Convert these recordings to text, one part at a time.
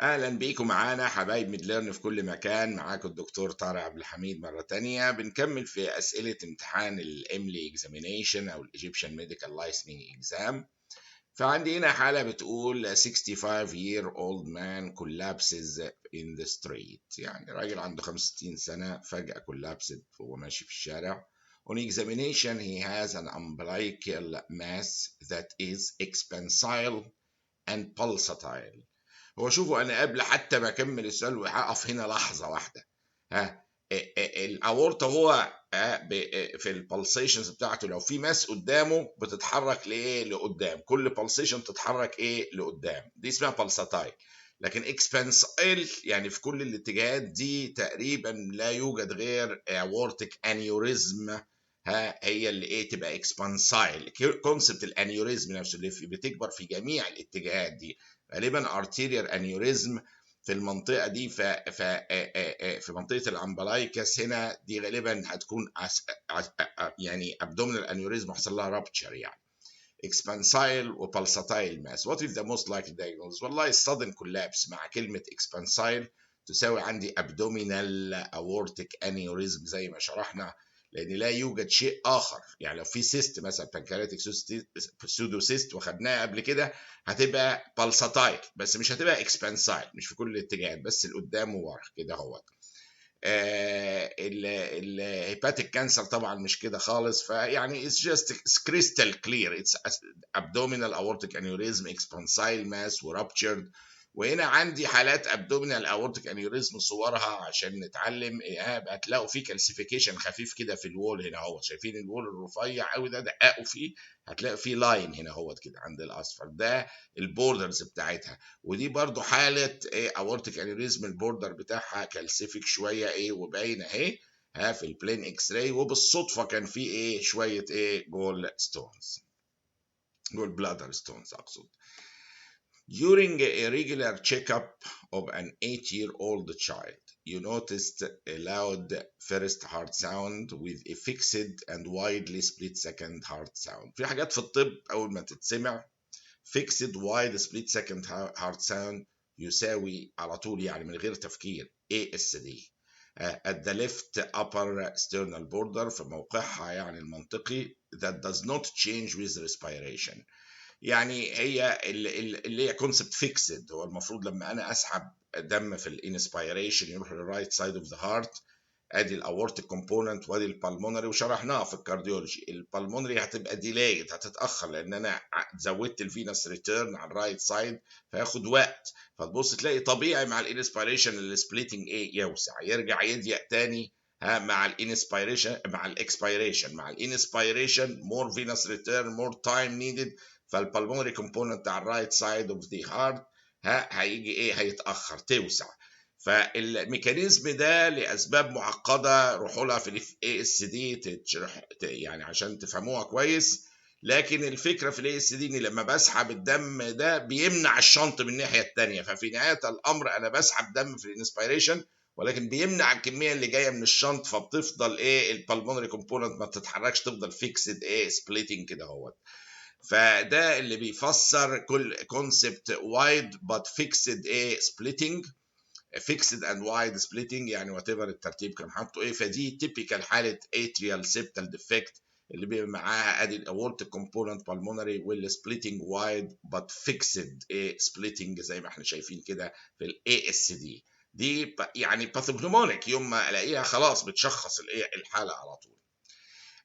اهلا بيكم معانا حبايب ميدليرن في كل مكان. معاكم الدكتور طارق عبد الحميد مره تانية. بنكمل في اسئله امتحان الاملي اكزامينيشن او الايجيبشن ميديكال لايسننج اكزام. فعندي هنا حاله بتقول 65 year old man collapses in the street، يعني راجل عنده 65 سنه فجاه collapsed وهو ماشي في الشارع. On examination he has an umbilical mass that is expansile and pulsatile. هو شوفوا انا قبل حتى ما اكمل السؤال وهقف هنا لحظه واحده. ها الاورطه هو في البلسيشنز بتاعته لو في ماس قدامه بتتحرك لايه لقدام، كل بلسيشن تتحرك ايه لقدام، دي اسمها بلساتايل. لكن اكسبانسايل يعني في كل الاتجاهات دي تقريبا لا يوجد غير اورتيك انيوريزم. هي اللي ايه تبقى اكسبانسايل. كونسبت الانيوريزم نفسه اللي بتكبر في جميع الاتجاهات دي غالبا ارتيريال انيوريزم في المنطقه دي. في منطقه الامبلايكس هنا دي غالبا هتكون يعني ابدومينال انيوريزم حصل لها رابتشر، يعني اكسبانسايل وبالساتايل ماس. وات از ذا موست لايكلي diagnosis؟ والله السادن كولابس مع كلمه اكسبانسايل تساوي عندي ابدومينال اورتيك انيوريزم زي ما شرحنا، لان لا يوجد شيء اخر. يعني لو في سيست مثلا بانكرياتيك سودو سيست وخدناها قبل كده هتبقى بالساتايل بس مش هتبقى اكسبانسايل، مش في كل الاتجاهات بس لقدام وورا كده اهوت. الهيباتيك كانسر طبعا مش كده خالص، فيعني it's just crystal clear it's abdominal aortic aneurysm expansile mass ورابتشرد. وهنا عندي حالات ابدومينال اورتيك انيوريزم صورها عشان نتعلم هتلاقوا في كالسيفيكيشن خفيف كده في الوول هنا اهو، شايفين الوول الرفيع قوي ده دققوا فيه هتلاقوا فيه لاين هنا اهو كده عند الاصفر، ده البوردرز بتاعتها. ودي برضو حاله ايه اورتيك انيوريزم البوردر بتاعها كالسيفيك شويه ايه وباين اهي في البلين اكس راي، وبالصدفه كان في ايه شويه ايه جول ستونز، جول بلادر ستونز اقصد. During a regular checkup of an 8-year-old child, you noticed a loud first heart sound with a fixed and widely split second heart sound. في حاجات في الطب أول ما تتسمع fixed wide split second heart sound يساوي على طول يعني من غير تفكير ASD at the left upper sternal border في موقعها يعني المنطقي that does not change with respiration. يعني هي اللي هي كونسبت فيكسد، هو المفروض لما انا اسحب دم في الانسبيريشن يروح للرايت سايد اوف ذا هارت، ادي الاورتيك كومبوننت وادي البلمونري، وشرحناها في الكارديولوجي. البلمونري هتبقى ديلايد هتتاخر لان انا زودت الفينس ريتيرن على الرايت سايد فياخد وقت، فتبص تلاقي طبيعي مع الانسبيريشن السبليتنج ايه يوسع يرجع يضيق تاني مع الانسبيريشن مع الاكسبيريشن. مع الانسبيريشن مور فينس ريتيرن مور تايم نيدد، فالبلمونري كومبوننت على الرايت سايد اوف ذا هارت هيجي ايه هيتاخر توسع. فالميكانيزم ده لاسباب معقده روحوا لها في الاي اس دي يعني عشان تفهموها كويس. لكن الفكره في الاي اس دي ان لما بسحب الدم ده بيمنع الشنط من الناحيه الثانيه، ففي نهايه الامر انا بسحب دم في الانسبيريشن ولكن بيمنع الكميه اللي جايه من الشنط، فبتفضل ايه البلمونري كومبوننت ما بتتحركش تفضل فيكسد ايه سبليتنج كده اهوت. فده اللي بيفسر كل كونسبت وايد بات فيكسد ايه سبليتنج، فيكسد اند وايد سبليتنج يعني وات ايفر الترتيب كان حاطه ايه. فدي تيبيكال حاله اتريال سيبتال ديفكت اللي بيبقى معاها ادي الاورتيك كومبوننت بالمونري والسبليتنج وايد بات فيكسد ايه سبليتنج زي ما احنا شايفين كده في الاي اس دي. دي يعني باثوجنومونيك، يوم ما الاقيها خلاص بتشخص الايه الحاله على طول.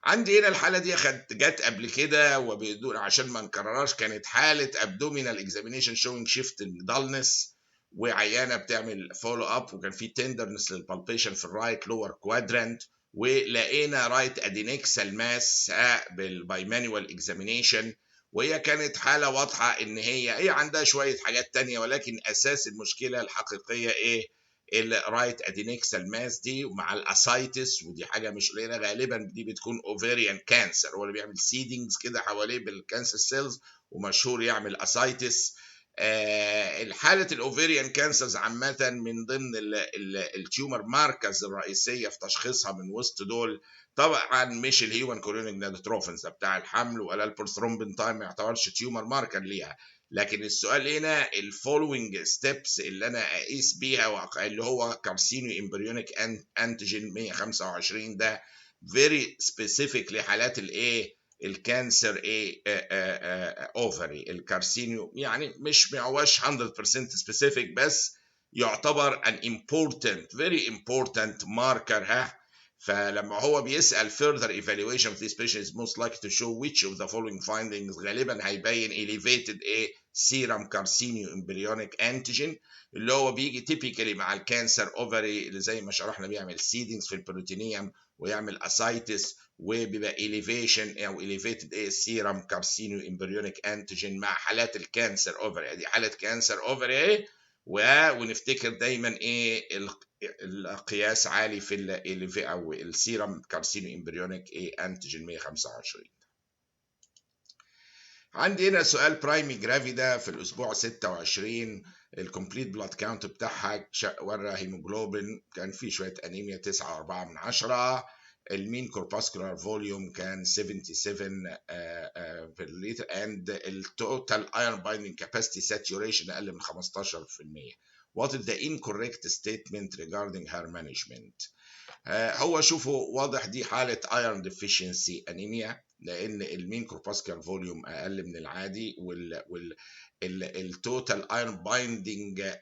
عندي هنا الحاله دي جت قبل كده وبدون عشان ما نكررهاش، كانت حاله ابدومينال اكزامينيشن شوينج شيفت دالنس، وعيانه بتعمل فولو اب وكان في تندرنس للبالبيشن في الرايت لور كوادرانت، ولقينا رايت ادينكسال ماس باي مانوال اكزامينيشن. وهي كانت حاله واضحه ان هي عندها شويه حاجات تانية، ولكن اساس المشكله الحقيقيه ايه الرايت ادينكسال ماس دي ومع الاسايتس، ودي حاجه مش قليله غالبا دي بتكون اوفيريان كانسر، هو اللي بيعمل سيدنجز كده حواليه بالكانسر سيلز ومشهور يعمل اسايتس. الحاله الاوفيريان كانسرز عامه من ضمن التيومر ماركرز الرئيسيه في تشخيصها من وسط دول طبعا مش الهيومن كورونيك نادوتروفنز بتاع الحمل ولا البورثرومبين تايم ما يعتبرش تيومر ماركر ليها، لكن السؤال هنا الفولوينج ستيبس اللي انا اقيس بيها اللي هو كارسينو امبريونيك انتيجين 125 ده فيري سبيسيفيك لحالات الايه الكانسر ايه اوفري الكارسينو، يعني مش ما هوش 100% سبيسيفيك بس يعتبر an important very important marker. فلما هو بيسأل further evaluation of this patient is most likely to show which of the following findings غالبا هيبين elevated serum carcinoma embryonic antigen اللي هو بيجي typically مع الكانسر اوفري اللي زي ما شرحنا بيعمل seedings في البروتينيوم ويعمل اسايتس وبيبقى elevation او elevated serum carcinoma embryonic antigen مع حالات الكانسر اوفري. دي حالة كانسر اوفري ونفتكر دايما القياس عالي في او السيرم كارسينو امبريونيك انتيجين 125. عندي هنا سؤال برايمي جرافيدا في الاسبوع 26 الكومبليت بلاد كاونت بتاعها ورا هيموجلوبين كان فيه شويه انيميا 9.4، المين كورباسكولار فوليوم كان 77 في الليتر اند التوتال ايرون بايندينج كاباسيتي ساتوريشن اقل من 15%. What is the incorrect statement regarding her management؟ هو شوفوا واضح دي حالة iron deficiency anemia لأن المين كورباسكال فوليوم أقل من العادي والتوتال ايرون بايندينج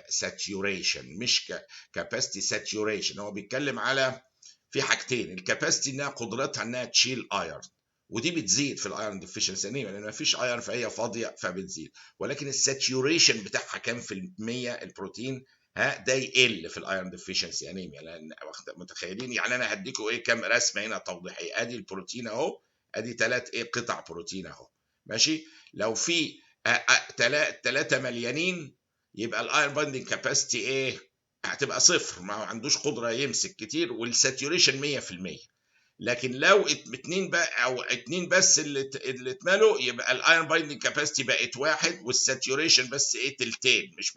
ساتوريشن مش كاباسيتي ساتوريشن. هو بيتكلم على في حاجتين، الكاباسيتي انها قدرتها انها تشيل ايرون ودي بتزيد في الايرون ديفيشنسي انيميا لان مفيش ايرون فهي فاضيه فبتزيد، ولكن الساتوريشن بتاعها كام في المية البروتين ده يقل في الايرون ديفيشنسي انيميا. لان متخيلين يعني انا هديكم كام رسمه هنا توضيحيه، ادي البروتين اهو، ادي 3 قطع بروتين اهو ماشي، لو في 3 مليانين يبقى الايرون بايندينج كاباسيتي هتبقى صفر، ما عندوش قدره يمسك كتير والساتوريشن 100%. لكن لو 2 بقى او 2 بس اللي اتملوا يبقى الايرون بايندينج كاباسيتي بقت 1 والساتوريشن بس تلتين مش 100%.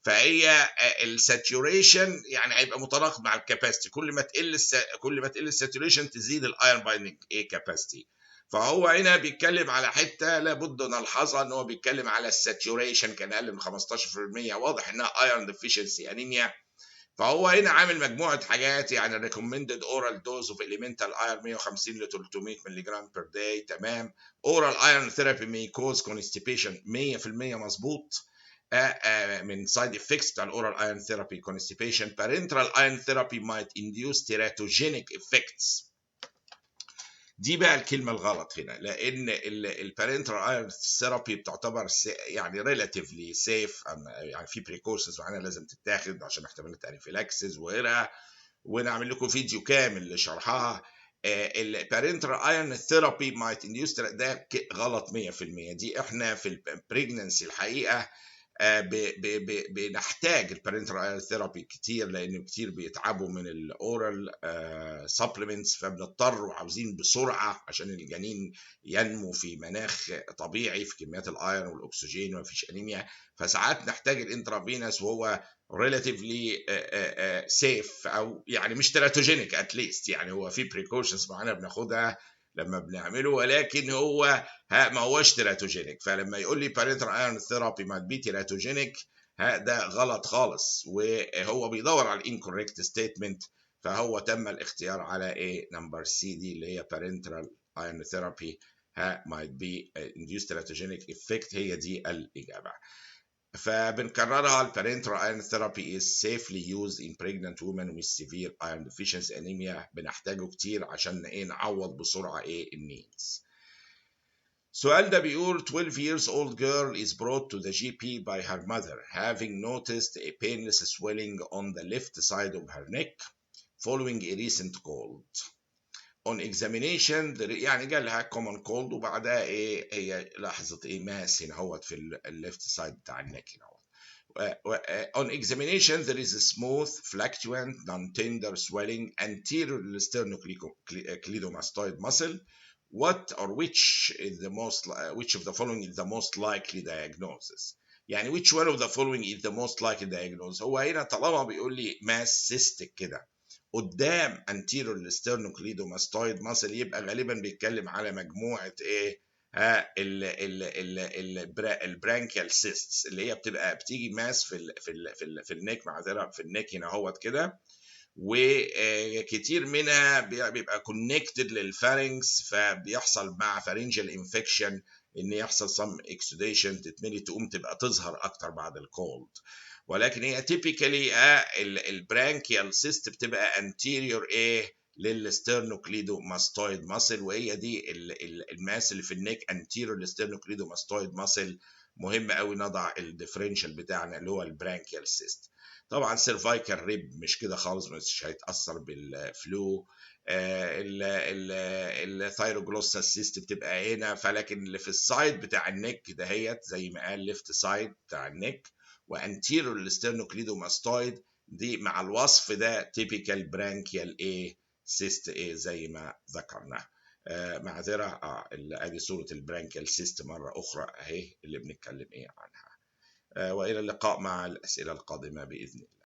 فهي الساتوريشن يعني هيبقى متناقض مع الكاباسيتي، كل ما تقل الساتوريشن تزيد الايرون بايندينج كاباسيتي. فهو هنا بيتكلم على حته لابد نلحظها ان هو بيتكلم على الساتوريشن كان اقل من 15%، واضح انها ايرون ديفيشنسي انيميا. فهو هنا عامل مجموعه حاجات يعني ريكومندد اورال دوز اوف اليمنتال ايرون 150 ل 300 مللي جرام بير داي تمام. اورال ايرون ثيرابي مي كوز كونستيبيشن 100% مظبوط. من سايد افكتس بتاع الاورال ايرون ثيرابي كونستيبيشن. بارنترال ايرون ثيرابي مايت انديوس تيراتوجينيك افكتس. دي بقى الكلمه الغلط هنا، لان البارنترال ايرون ثيرابي بتعتبر يعني ريلاتيفلي سيف، يعني في بريكوشنز معينه لازم تتاخد عشان احتمالات انفلاكسس وغيرها، ونعمل لكم فيديو كامل لشرحها. البارنترال ايرون ثيرابي مايت انديوس ده غلط 100%. دي احنا في البريجننسي الحقيقه بنحتاج البارنترال ايرون ثيرابي كتير لان كتير بيتعبوا من الاورال سبلمنتس، فبنضطر وعاوزين بسرعه عشان الجنين ينمو في مناخ طبيعي في كميات الايرون والاكسجين ومفيش انيميا، فساعات نحتاج الانترافينوس وهو ريلاتيفلي سيف او يعني مش تيراتوجينيك اتليست، يعني هو في بريكوشنز معينه بناخدها لما بنعمله، ولكن هو ما هوش تيراتوجينيك. فلما يقول لي بارنترال ايرون ثيرابي ما بي تيراتوجينيك ده غلط خالص، وهو بيدور على الانكوريكت ستيتمنت، فهو تم الاختيار على نمبر سي دي اللي هي بارنترال ايرون ثيرابي might be induced teratogenic effect، هي دي الاجابه. فبنكررها البارنترال ايرون ثيرابي is safely used in pregnant women with severe iron deficiency anemia. بنحتاجه كتير عشان نعوض بسرعه النيدز. السؤال ده بيقول 12 years old girl is brought to the GP by her mother having noticed a painless swelling on the left side of her neck following a recent cold. On examination يعني جالها common cold وبعدها هي لاحظت ماس هنا هوت في الليفت سايد بتاع النك هنا. On examination there is a smooth fluctuant non-tender swelling anterior to the sternocleidomastoid muscle. What or which of the following is the most likely diagnosis؟ يعني which one of the following is the most likely diagnosis؟ هو هنا طالما بيقول لي ماس سيستك كده قدام anterior sternocleidomastoid muscle يبقى غالبا بيتكلم على مجموعه البرانكيال سيستس اللي هي بتيجي ماس في النك، معذره في النك هنا اهوت كده، وكتير منها بيبقى كونكتد للفارنكس، فبيحصل مع فارنجال انفكشن ان يحصل سم اكسوديشن، تتملي تقوم تبقى تظهر اكتر بعد الكولد. ولكن هي تيبيكالي البرانكيال سيست بتبقى انتيريور للسترنوكليدوماستويد ماسل، وهي دي الماس اللي في النك انتيريور للسترنوكليدوماستويد ماسل. مهم قوي نضع الديفرنشال بتاعنا اللي هو البرانكيال سيست. طبعا سيرفايكال ريب مش كده خالص، مش هيتاثر بالفلو. الثايروجلوسال سيست بتبقى هنا، فلكن اللي في السايد بتاع النك دهيت زي ما قال ليفت سايد بتاع النك وانتيريور للسترنوكليدوماستويد، دي مع الوصف ده تيبيكال برانكيال سيست زي ما ذكرنا. معذره ادي صوره البرانكيال سيست مره اخرى اهي اللي بنتكلم عنها. والى اللقاء مع الاسئله القادمه باذن الله.